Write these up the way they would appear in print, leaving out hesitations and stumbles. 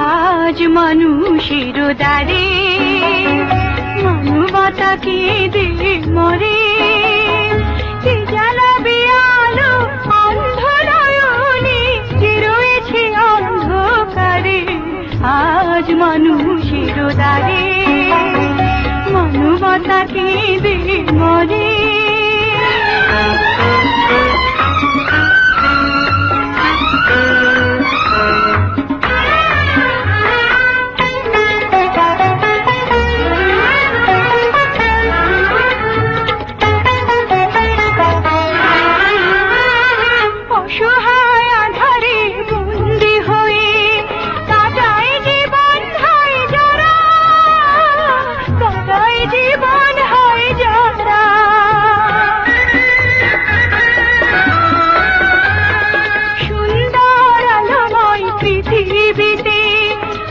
আজ মানুষের দ্বারে মানবতা কেঁদে মরে, কে জ্বালাবে আলো অন্ধ নয়নে যে রয়েছে অন্ধকারে। আজ মানুষের দ্বারে মানবতা কেঁদে মরে। অসহায় আধারে বন্দী হয়ে কাটায় জীবন হয় যারা, কাটায় জীবন হয় যারা। সুন্দর আলোময় পৃথিবীতে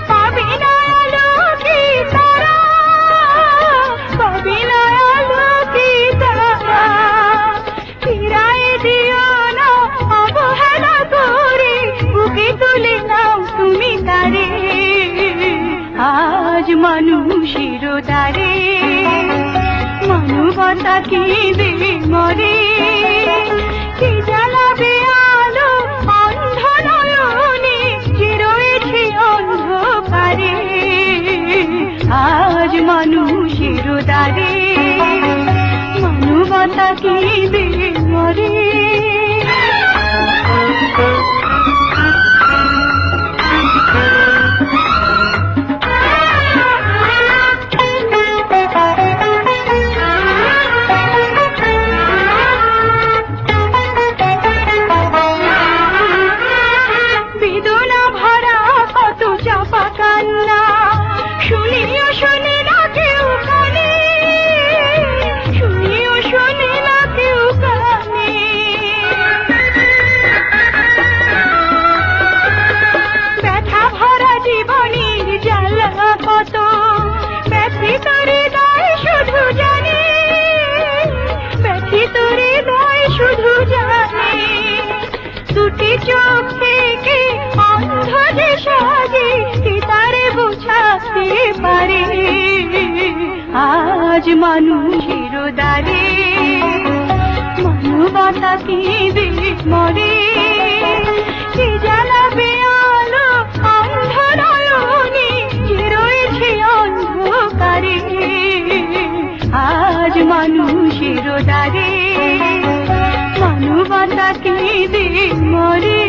পাবে না আলোকে তারা, পাবে না আলোকে তারা। ফিরায় দিও না অবহেলা করে, বুকে তুলে নাও তুমি তারে। আজ মানুষের দ্বারে মানবতা কেঁদে মরে, কে জ্বালাবে আলো অন্ধ নয়নে যে রয়েছে অন্ধকারে। আজ মানুষের দ্বারে মানবতা কেঁদে মরে। বেদনা ভরা কত চাপা কান্না শুনিও শোনে না কেউ কানে, শুনিও শোনে না কেউ কানে। ব্যথা ভরা জীবনের জ্বালা কত ব্যথিত হৃদয় শুধু জানে, ব্যথিত হৃদয় শুধু জানে। দুটি চোখ থেকে অন্ধ যে সাজে কে তারে বোঝাতে পারে। আজ মানুষের দ্বারে মানবতা কেঁদে মরে, কে জ্বালাবে আলো অন্ধ নয়নে যে রয়েছে অন্ধকারে। আজ মানুষের দ্বারে মানবতা কেঁদে মরে।